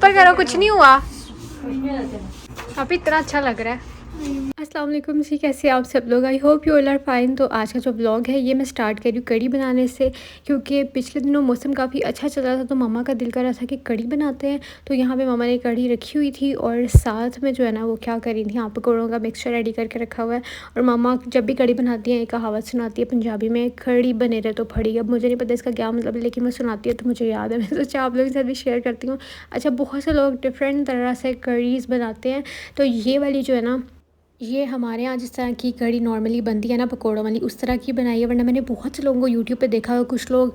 पर करो कुछ नहीं हुआ, अभी इतना अच्छा लग रहा है। अस्सलाम वालेकुम जी, कैसे आप सब लोग? I hope you all are fine. तो आज का जो व्लॉग है ये मैं स्टार्ट कर रही हूँ कड़ी बनाने से, क्योंकि पिछले दिनों मौसम काफ़ी अच्छा चल रहा था तो मम्मा का दिल कर रहा था कि कड़ी बनाते हैं। तो यहाँ पे मम्मा ने कड़ी रखी हुई थी और साथ में जो है ना वो क्या कर रही थी, यहाँ पकौड़ों का मिक्सचर रेडी करके रखा हुआ है। और मम्मा जब भी कड़ी बनाती हैं एक कहावत सुनाती है पंजाबी में, खड़ी बने रहे तो फड़ी। अब मुझे नहीं पता इसका क्या मतलब है, लेकिन मैं सुनाती है तो मुझे याद है, मैं सोचा आप लोगों के साथ भी शेयर करती हूँ। अच्छा, बहुत से लोग डिफरेंट तरह से कड़ीज़ बनाते हैं, तो ये वाली जो है ना, ये हमारे यहाँ जिस तरह की कड़ी नॉर्मली बनती है ना पकौड़ों वाली, उस तरह की बनाई है। वरना मैंने बहुत से लोगों को यूट्यूब पे देखा है, कुछ लोग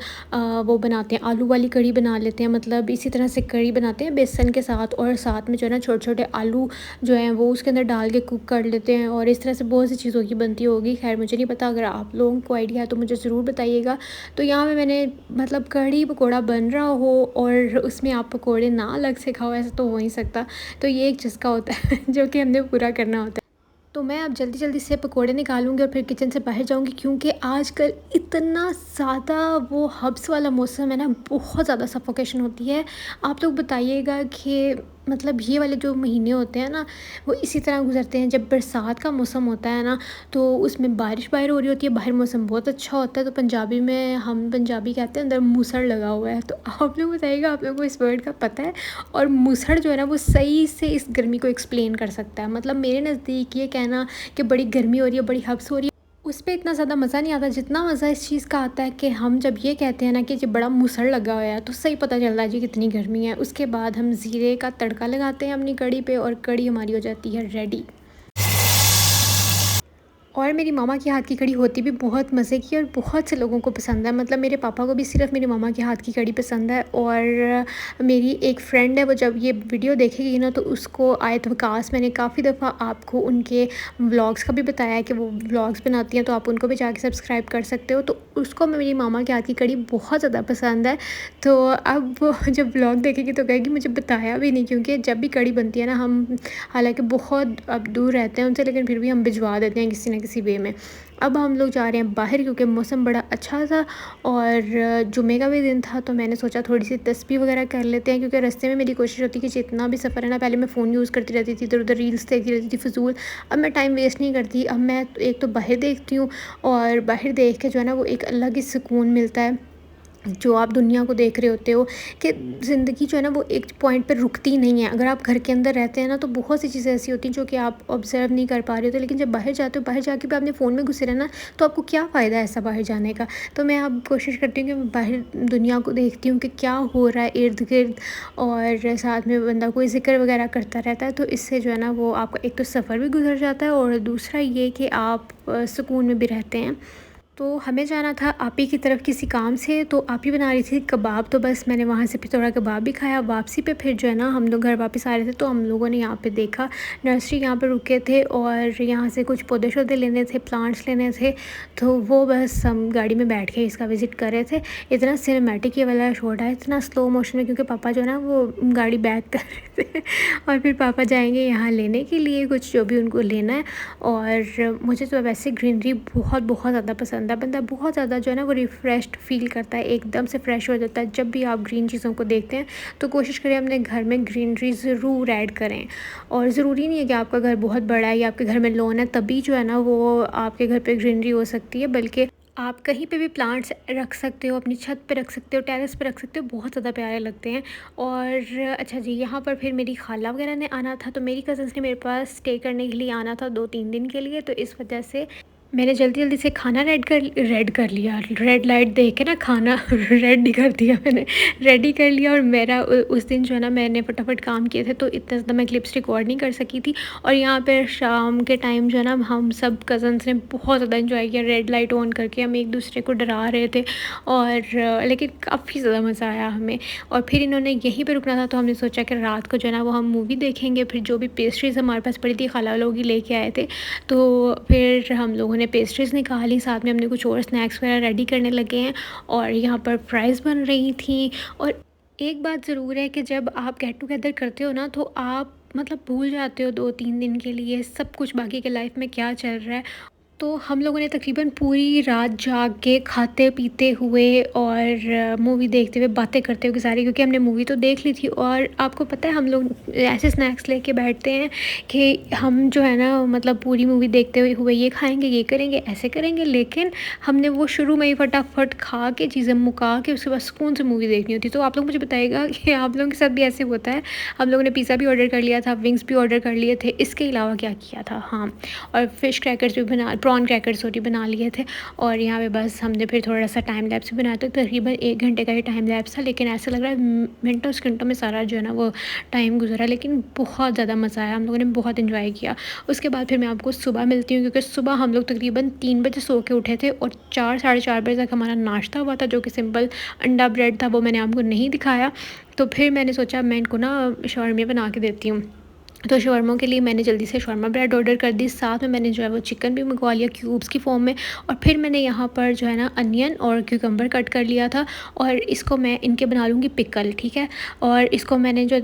वो बनाते हैं आलू वाली कड़ी बना लेते हैं, मतलब इसी तरह से कड़ी बनाते हैं बेसन के साथ, और साथ में जो है ना छोटे छोटे आलू जो हैं वो उसके अंदर डाल के कुक कर लेते हैं, और इस तरह से बहुत सी चीज़ों की बनती होगी। खैर मुझे नहीं पता, अगर आप लोगों को आइडिया है तो मुझे ज़रूर बताइएगा। तो यहाँ पे मैंने मतलब कड़ी पकौड़ा बन रहा हो और उसमें आप पकौड़े ना अलग से खाओ, ऐसा तो हो नहीं सकता। तो ये एक चस्का होता है जो कि हमने पूरा करना होता है। तो मैं अब जल्दी जल्दी से पकोड़े निकालूंगी और फिर किचन से बाहर जाऊंगी, क्योंकि आजकल इतना ज़्यादा वो हब्स वाला मौसम है ना, बहुत ज़्यादा सफोकेशन होती है। आप लोग बताइएगा कि मतलब ये वाले जो महीने होते हैं ना वो इसी तरह गुजरते हैं। जब बरसात का मौसम होता है ना तो उसमें बारिश बाहर हो रही होती है, बाहर मौसम बहुत अच्छा होता है, तो पंजाबी में हम पंजाबी कहते हैं अंदर मूसड़ लगा हुआ है। तो आप लोग बताइएगा आप लोगों को इस वर्ड का पता है? और मूसड़ जो है ना वो सही से इस गर्मी को एक्सप्लेन कर सकता है। मतलब मेरे नज़दीक ये कहना कि बड़ी गर्मी हो रही है, बड़ी हब्स हो रही है, उस पे इतना ज़्यादा मज़ा नहीं आता जितना मज़ा इस चीज़ का आता है कि हम जब ये कहते हैं ना कि जब बड़ा मूसड़ लगा हुआ है तो सही पता चलता है जी कितनी गर्मी है। उसके बाद हम ज़ीरे का तड़का लगाते हैं अपनी कड़ी पे और कड़ी हमारी हो जाती है रेडी। और मेरी मामा की हाथ की कड़ी होती भी बहुत मज़े की और बहुत से लोगों को पसंद है। मतलब मेरे पापा को भी सिर्फ मेरी मामा के हाथ की कड़ी पसंद है। और मेरी एक फ्रेंड है, वो जब ये वीडियो देखेगी ना तो उसको आयत वकास, मैंने काफ़ी दफ़ा आपको उनके व्लॉग्स का भी बताया है कि वो व्लॉग्स बनाती हैं, तो आप उनको भी जाके सब्सक्राइब कर सकते हो। तो उसको मेरी मामा के हाथ की कड़ी बहुत ज़्यादा पसंद है। तो अब वो जब व्लॉग देखेगी तो कहेगी मुझे बताया भी नहीं, क्योंकि जब भी कड़ी बनती है ना, हम हालांकि बहुत अब दूर रहते हैं उनसे, लेकिन फिर भी हम भिजवा देते हैं किसी न किसी वे में। अब हम लोग जा रहे हैं बाहर क्योंकि मौसम बड़ा अच्छा था और जुमे का भी दिन था, तो मैंने सोचा थोड़ी सी तस्बीह वगैरह कर लेते हैं, क्योंकि रास्ते में मेरी कोशिश होती है कि जितना भी सफ़र है ना, पहले मैं फ़ोन यूज़ करती रहती थी, इधर उधर रील्स देखती रहती थी फ़िजूल। अब मैं टाइम वेस्ट नहीं करती, अब मैं एक तो बाहर देखती हूँ, और बाहर देख के जो है ना वो एक अलग ही सुकून मिलता है। जो आप दुनिया को देख रहे होते हो कि ज़िंदगी जो है ना वो एक पॉइंट पर रुकती नहीं है। अगर आप घर के अंदर रहते हैं ना तो बहुत सी चीज़ें ऐसी होती हैं जो कि आप ऑब्ज़र्व नहीं कर पा रहे होते, लेकिन जब बाहर जाते हो, बाहर जाके भी अपने फ़ोन में घुसे रहना, तो आपको क्या फ़ायदा है ऐसा बाहर जाने का। तो मैं अब कोशिश करती हूँ कि मैं बाहर दुनिया को देखती हूँ कि क्या हो रहा है इर्द गिर्द, और साथ में बंदा कोई ज़िक्र वगैरह करता रहता है, तो इससे जो है ना वो आपका एक तो सफ़र भी गुजर जाता है और दूसरा ये कि आप सुकून में भी रहते हैं। तो हमें जाना था आपी की तरफ किसी काम से, तो आपी बना रही थी कबाब, तो बस मैंने वहाँ से फिर थोड़ा कबाब भी खाया। वापसी पे फिर जो है ना हम लोग घर वापस आ रहे थे, तो हम लोगों ने यहाँ पे देखा नर्सरी, यहाँ पे रुके थे और यहाँ से कुछ पौधे शौधे लेने थे, प्लांट्स लेने थे, तो वो बस हम गाड़ी में बैठ के इसका विज़िट कर रहे थे। इतना सिनेमैटिक ये वाला शॉट है, इतना स्लो मोशन में, क्योंकि पापा जो है ना वो गाड़ी बैक कर रहे थे और फिर पापा जाएंगे यहाँ लेने के लिए कुछ जो भी उनको लेना है। और मुझे तो वैसे ग्रीनरी बहुत बहुत ज़्यादा पसंद है। बंदा बहुत ज़्यादा जो है ना वो रिफ़्रेश्ड फ़ील करता है, एकदम से फ्रेश हो जाता है जब भी आप ग्रीन चीज़ों को देखते हैं। तो कोशिश करें अपने घर में ग्रीनरी ज़रूर ऐड करें। और ज़रूरी नहीं है कि आपका घर बहुत बड़ा है या आपके घर में लॉन है तभी जो है ना वो आपके घर पे ग्रीनरी हो सकती है, बल्कि आप कहीं पे भी प्लांट्स रख सकते हो, अपनी छत पे रख सकते हो, टेरेस पे रख सकते हो, बहुत ज़्यादा प्यारे लगते हैं। और अच्छा जी, यहाँ पर फिर मेरी खाला वगैरह ने आना था, तो मेरी कज़न्स ने मेरे पास स्टे करने के लिए आना था 2-3 दिन के लिए, तो इस वजह से मैंने जल्दी जल्दी से खाना रेड कर लिया। रेड लाइट देख के ना खाना रेडी कर दिया मैंने, रेडी कर लिया। और मेरा उस दिन जो है ना मैंने फटाफट काम किए थे, तो इतना ज़्यादा मैं क्लिप्स रिकॉर्ड नहीं कर सकी थी। और यहाँ पर शाम के टाइम जो है ना हम सब कज़न्स ने बहुत ज़्यादा इन्जॉय किया, रेड लाइट ऑन करके हम एक दूसरे को डरा रहे थे, और लेकिन काफ़ी ज़्यादा मज़ा आया हमें। और फिर इन्होंने यहीं पर रुकना था, तो हमने सोचा कि रात को जो है ना वो हम मूवी देखेंगे। फिर जो भी पेस्ट्रीज़ हमारे पास पड़ी थी खाला लोग ही लेके आए थे, तो फिर हम लोगों ने पेस्ट्रीज़ निकाली, साथ में हमने कुछ और स्नैक्स वगैरह रेडी करने लगे हैं। और यहाँ पर फ्राइज़ बन रही थी। और एक बात ज़रूर है कि जब आप गेट टुगेदर करते हो ना तो आप मतलब भूल जाते हो 2-3 दिन के लिए सब कुछ बाकी के लाइफ में क्या चल रहा है। तो हम लोगों ने तकरीबन पूरी रात जाग के खाते पीते हुए और मूवी देखते हुए बातें करते हुए गुजारी, क्योंकि हमने मूवी तो देख ली थी। और आपको पता है हम लोग ऐसे स्नैक्स लेके बैठते हैं कि हम जो है ना मतलब पूरी मूवी देखते हुए ये खाएंगे, ये करेंगे, ऐसे करेंगे, लेकिन हमने वो शुरू में ही फटाफट खा के चीज़ें मुका के उसके बाद सुकून से मूवी देखनी होती। तो आप लोग मुझे बताइएगा कि आप लोगों के साथ भी ऐसे होता है? हम लोगों ने पिज़्ज़ा भी ऑर्डर कर लिया था, विंग्स भी ऑर्डर कर लिए थे, इसके अलावा क्या किया था, हाँ, और फ़िश क्रैकर्स भी बना प्रॉन क्रैकर्स सॉरी बना लिए थे। और यहाँ पे बस हमने फिर थोड़ा-सा टाइम लैप्स भी बनाया था, तकरीबन 1 घंटे का ही टाइम लैप्स था, लेकिन ऐसा लग रहा है मिनटों सेकंडों में सारा जो है ना वो टाइम गुज़रा, लेकिन बहुत ज़्यादा मज़ा आया, हम लोगों ने बहुत एन्जॉय किया। उसके बाद फिर मैं आपको सुबह मिलती हूँ, क्योंकि सुबह हम लोग तकरीबन 3 बजे सो के उठे थे और 4 साढ़े 4 बजे तक हमारा नाश्ता हुआ था, जो कि सिंपल अंडा ब्रेड था, वो मैंने आपको नहीं दिखाया। तो फिर मैंने सोचा मैं इनको ना शॉर्मा बना के देती हूँ। तो शवरमा के लिए मैंने जल्दी से शवरमा ब्रेड ऑर्डर कर दी, साथ में मैंने जो है वो चिकन भी मंगवा लिया क्यूब्स की फ़ॉर्म में। और फिर मैंने यहाँ पर जो है ना अनियन और क्यूकम्बर कट कर लिया था, और इसको मैं इनके बना लूँगी पिकल, ठीक है। और इसको मैंने जो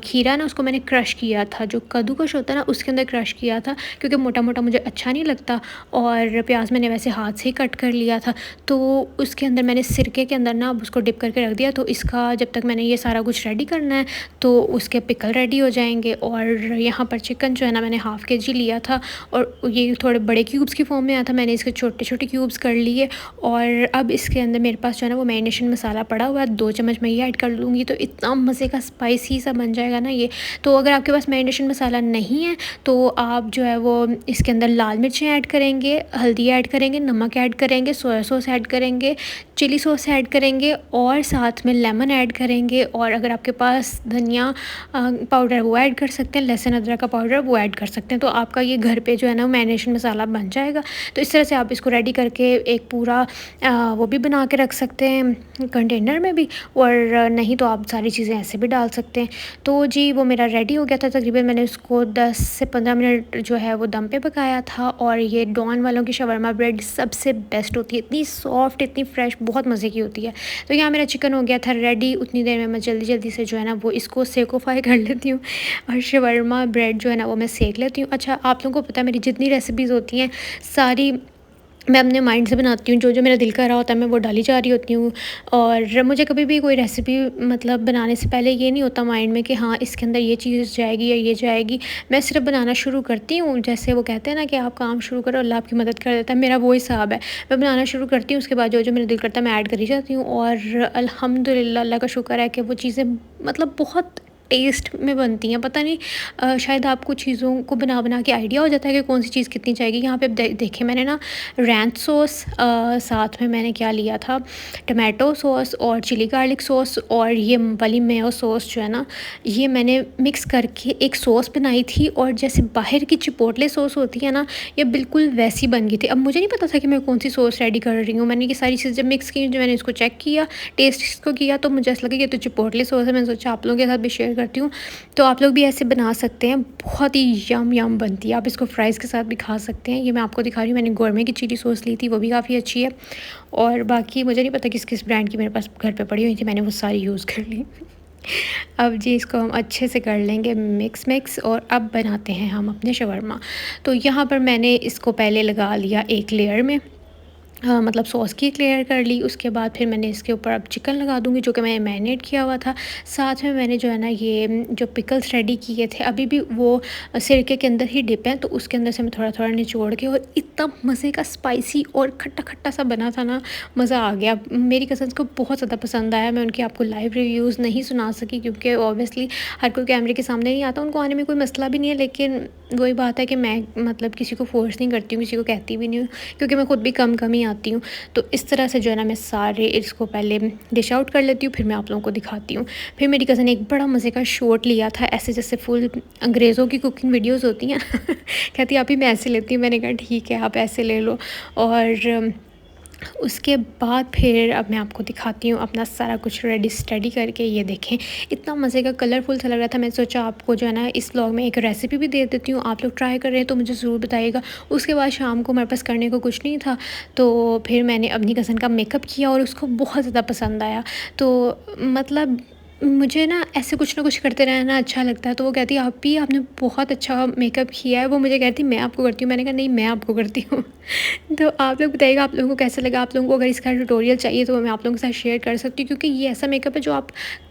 खीरा ना उसको मैंने क्रश किया था, जो कद्दूकस होता है ना उसके अंदर क्रश किया था, क्योंकि मोटा मोटा मुझे अच्छा नहीं लगता। और प्याज मैंने वैसे हाथ से ही कट कर लिया था। तो उसके अंदर मैंने सिरके के अंदर ना उसको डिप करके रख दिया। तो इसका जब तक मैंने ये सारा कुछ रेडी करना है तो उसके पिकल रेडी हो जाएंगे। और यहाँ पर चिकन जो है ना मैंने हाफ़ केजी लिया था, और ये थोड़े बड़े क्यूब्स की फॉर्म में आया था, मैंने इसके छोटे छोटे क्यूब्स कर लिए। और अब इसके अंदर मेरे पास जो है ना वो मैरिनेशन मसाला पड़ा हुआ है, 2 चम्मच मैं ये ऐड कर लूँगी, तो इतना मज़े का स्पाइसी सा बन जाएगा ना ये। तो अगर आपके पास मैरिनेशन मसाला नहीं है तो आप जो है वो इसके अंदर लाल मिर्चें ऐड करेंगे, हल्दी ऐड करेंगे, नमक ऐड करेंगे, सोया सॉस ऐड करेंगे, चिली सॉस ऐड करेंगे, और साथ में लेमन ऐड करेंगे। और अगर आपके पास धनिया पाउडर वो ऐड कर सकते हैं, लहसुन अदरक का पाउडर वो ऐड कर सकते हैं। तो आपका ये घर पे जो है ना मैरिनेशन मसाला बन जाएगा। तो इस तरह से आप इसको रेडी करके एक पूरा वो भी बना के रख सकते हैं कंटेनर में भी, और नहीं तो आप सारी चीज़ें ऐसे भी डाल सकते हैं। तो जी वो मेरा रेडी हो गया था, तकरीबन मैंने उसको 10 से 15 मिनट जो है वो दम पे पकाया था। और ये डॉन वालों की शवरमा ब्रेड सबसे बेस्ट होती है, इतनी सॉफ्ट, इतनी फ्रेश, बहुत मज़े की होती है। तो यहाँ मेरा चिकन हो गया था रेडी, उतनी देर में मैं जल्दी जल्दी से जो है ना वो इसको सेकोफ्राई कर लेती हूँ, और शवरमा ब्रेड जो है ना वो मैं सेक लेती हूँ। अच्छा, आप लोगों को पता है मेरी जितनी रेसिपीज़ होती हैं सारी मैं अपने माइंड से बनाती हूँ, जो जो मेरा दिल कर रहा होता है मैं वो डाली जा रही होती हूँ। और मुझे कभी भी कोई रेसिपी मतलब बनाने से पहले ये नहीं होता माइंड में कि हाँ इसके अंदर ये चीज़ जाएगी या ये जाएगी। मैं सिर्फ बनाना शुरू करती हूँ, जैसे वो कहते हैं ना कि आप काम शुरू करो अल्लाह आपकी मदद कर देता है, मेरा वो हिसाब है। मैं बनाना शुरू करती हूँ, उसके बाद जो जो मेरा दिल करता है मैं ऐड करी जाती हूँ। और अल्हम्दुलिल्लाह अल्लाह का शुक्र है कि वो चीज़ें मतलब बहुत टेस्ट में बनती हैं। पता नहीं शायद आपको चीज़ों को बना बना के आइडिया हो जाता है कि कौन सी चीज़ कितनी चाहिए। यहाँ पे अब देखें मैंने ना रैंच सॉस, साथ में मैंने क्या लिया था, टमाटो सॉस और चिली गार्लिक सॉस, और ये वाली मेयो सॉस जो है ना ये मैंने मिक्स करके एक सॉस बनाई थी। और जैसे बाहर की चिपोटले सॉस होती है ना, ये बिल्कुल वैसी बन गई थी। अब मुझे नहीं पता था कि मैं कौन सी सॉस रेडी कर रही हूँ। मैंने ये सारी चीज़ें मिक्स की, जो मैंने इसको चेक किया, टेस्ट इसको किया, तो मुझे ऐसा लगा कि ये तो चिपोटले सॉस है। मैंने सोचा आप लोगों के साथ भी शेयर करती हूँ। तो आप लोग भी ऐसे बना सकते हैं, बहुत ही यम बनती है। आप इसको फ्राइज़ के साथ भी खा सकते हैं। ये मैं आपको दिखा रही हूँ, मैंने गोरमे की चिली सॉस ली थी, वो भी काफ़ी अच्छी है। और बाकी मुझे नहीं पता किस किस ब्रांड की मेरे पास घर पे पड़ी हुई थी, मैंने वो सारी यूज़ कर ली। अब जी इसको हम अच्छे से कर लेंगे मिक्स, और अब बनाते हैं हम अपने शवरमा। तो यहाँ पर मैंने इसको पहले लगा लिया एक लेयर में, मतलब सॉस की एक लेयर कर ली। उसके बाद फिर मैंने इसके ऊपर अब चिकन लगा दूँगी, जो कि मैंने मैरिनेट किया हुआ था। साथ में मैंने जो है ना ये जो पिकल्स रेडी किए थे, अभी भी वो सिरके के अंदर ही डिप हैं, तो उसके अंदर से मैं थोड़ा थोड़ा निचोड़ के, और इतना मज़े का स्पाइसी और खट्टा खट्टा सा बना था ना, मज़ा आ गया। मेरी कज़न्स को बहुत ज़्यादा पसंद आया। मैं उनके आपको लाइव रिव्यूज़ नहीं सुना सकी, क्योंकि ऑब्वियसली हर कोई कैमरे के सामने नहीं आता, उनको आने में कोई मसला भी नहीं है, लेकिन वही बात है कि मैं मतलब किसी को फ़ोर्स नहीं करती हूँ, किसी को कहती भी नहीं हूँ, क्योंकि मैं खुद भी कम कम ही आती हूँ। तो इस तरह से जो है ना मैं सारे इसको पहले डिश आउट कर लेती हूँ, फिर मैं आप लोगों को दिखाती हूँ। फिर मेरी कज़न ने एक बड़ा मज़े का शॉट लिया था, ऐसे जैसे फुल अंग्रेज़ों की कुकिंग वीडियोज़ होती हैं कहती आप ही मैं ऐसे लेती हूँ। मैंने कहा ठीक है आप ऐसे ले लो। और उसके बाद फिर अब मैं आपको दिखाती हूँ अपना सारा कुछ रेडी स्टडी करके। ये देखें इतना मज़े का कलरफुल सा लग रहा था। मैं सोचा आपको जो है ना इस व्लॉग में एक रेसिपी भी दे देती हूँ, आप लोग ट्राई कर रहे हैं तो मुझे ज़रूर बताइएगा। उसके बाद शाम को मेरे पास करने को कुछ नहीं था, तो फिर मैंने अपनी कज़न का मेकअप किया और उसको बहुत ज़्यादा पसंद आया। तो मतलब मुझे ना ऐसे कुछ ना कुछ करते रहना अच्छा लगता है, तो वो कहती है, "आपी आपने बहुत अच्छा मेकअप किया है।" वो मुझे कहती, "मैं आपको करती हूँ।" मैंने कहा, "नहीं, मैं आपको करती हूँ।" तो आप लोग बताइएगा आप लोगों को कैसा लगा? आप लोगों को अगर इसका ट्यूटोरियल चाहिए तो मैं आप लोगों के साथ शेयर कर सकती हूँ, क्योंकि ये ऐसा मेकअप है जो आप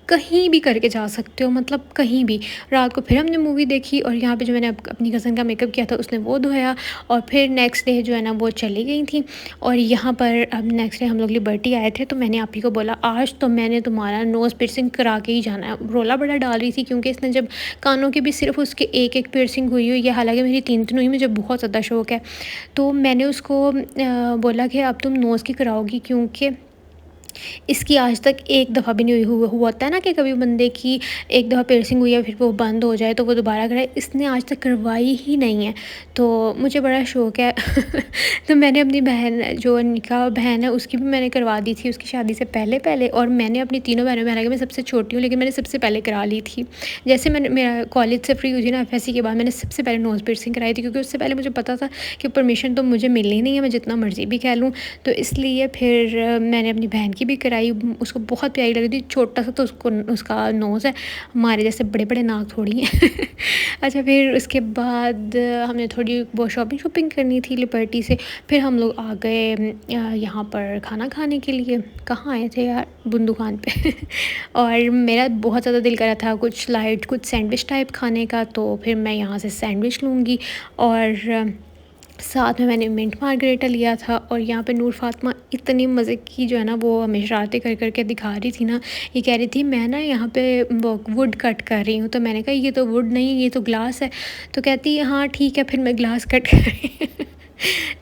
कहीं भी करके जा सकते हो, मतलब कहीं भी। रात को फिर हमने मूवी देखी और यहाँ पे जो मैंने अपनी कज़न का मेकअप किया था उसने वो धोया, और फिर नेक्स्ट डे जो है ना वो चली गई थी। और यहाँ पर अब नेक्स्ट डे हम लोग लिबर्टी आए थे, तो मैंने आप ही को बोला, आज तो मैंने तुम्हारा नोज़ पियर्सिंग करा के ही जाना है। रोला बड़ा डाल रही थी क्योंकि इसने जब कानों की भी सिर्फ उसके एक पियर्सिंग हुई है, हालांकि मेरी 3 हुई, मुझे बहुत ज़्यादा शौक है। तो मैंने उसको बोला कि अब तुम नोज़ की कराओगी, क्योंकि इसकी आज तक एक दफ़ा भी नहीं हुआ हुआ होता है ना कि कभी बंदे की एक दफ़ा पियर्सिंग हुई है फिर वो बंद हो जाए तो वो दोबारा कराए, इसने आज तक करवाई ही नहीं है। तो मुझे बड़ा शौक़ है। तो मैंने अपनी बहन, जो निकाह बहन है, उसकी भी मैंने करवा दी थी उसकी शादी से पहले पहले, और मैंने अपनी तीनों बहनों में, हालांकि मैं सबसे छोटी हूँ लेकिन मैंने सबसे पहले करा ली थी। जैसे मैंने मेरा कॉलेज से फ्री हुई थी ना एफएससी के बाद, मैंने सबसे पहले नोज़ पियर्सिंग कराई थी, क्योंकि उससे पहले मुझे पता था कि परमिशन तो मुझे मिलनी नहीं है, मैं जितना मर्ज़ी भी कह लूँ। तो इसलिए फिर मैंने अपनी बहन की भी कराई, उसको बहुत प्यारी लगी थी, छोटा सा तो उसको उसका नोज़ है, हमारे जैसे बड़े-बड़े नाक थोड़ी हैं। अच्छा, फिर उसके बाद हमने थोड़ी बहुत शॉपिंग करनी थी लिबर्टी से, फिर हम लोग आ गए यहाँ पर खाना खाने के लिए। कहाँ आए थे यार? बुन दुकान पे। और मेरा बहुत ज़्यादा दिल कर रहा था कुछ लाइट, कुछ सैंडविच टाइप खाने का, तो फिर मैं यहाँ से सैंडविच लूँगी, और साथ में मैंने मिंट मार्गरेटा लिया था। और यहाँ पे नूर फ़ातिमा इतनी मज़े की जो है ना वो हमें शरारतें कर के दिखा रही थी ना, ये कह रही थी मैं ना यहाँ पे वो वुड कट कर रही हूँ, तो मैंने कहा ये तो वुड नहीं, ये तो ग्लास है। तो कहती है हाँ ठीक है, फिर मैं ग्लास कट कर रही हूँ।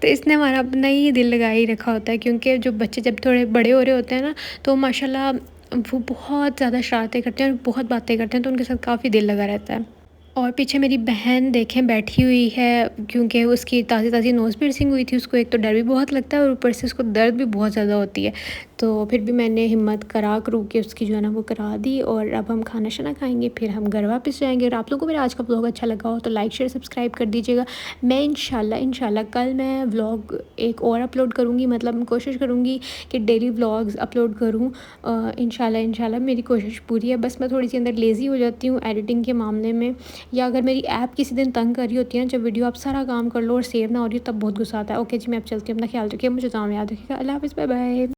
तो इसने हमारा अपना ही दिल लगा ही रखा होता है, क्योंकि जो बच्चे जब थोड़े बड़े हो रहे होते हैं ना, तो माशाल्लाह वो बहुत ज़्यादा शरारतें करते हैं और बहुत बातें करते हैं, तो उनके साथ काफ़ी दिल लगा रहता है। और पीछे मेरी बहन देखें बैठी हुई है, क्योंकि उसकी ताज़ी-ताज़ी नोज़ पियर्सिंग हुई थी, उसको एक तो डर भी बहुत लगता है और ऊपर से उसको दर्द भी बहुत ज़्यादा होती है। तो फिर भी मैंने हिम्मत करा करू के उसकी जो है ना वो करा दी, और अब हम खाना-शाना खाएँगे, फिर हम घर वापस जाएँगे। और आप लोगों को मेरा आज का व्लॉग अच्छा लगा हो तो लाइक, शेयर, सब्सक्राइब कर दीजिएगा। मैं इंशाल्लाह कल मैं व्लॉग एक और अपलोड करूँगी, मतलब कोशिश करूँगी कि डेली व्लॉग्स अपलोड करूँ। इंशाल्लाह मेरी कोशिश पूरी है, बस मैं थोड़ी-सी अंदर लेज़ी हो जाती हूँ एडिटिंग के मामले में, या अगर मेरी ऐप किसी दिन तंग कर रही होती है ना, जब वीडियो आप सारा काम कर लो और सेव ना हो रही हो, तब बहुत गुस्सा आता है। ओके जी, मैं अब चलती हूँ, अपना ख्याल रखिए, मुझे दुआ में याद रखिएगा। अल्लाह हाफ़िज़, बाय बाय।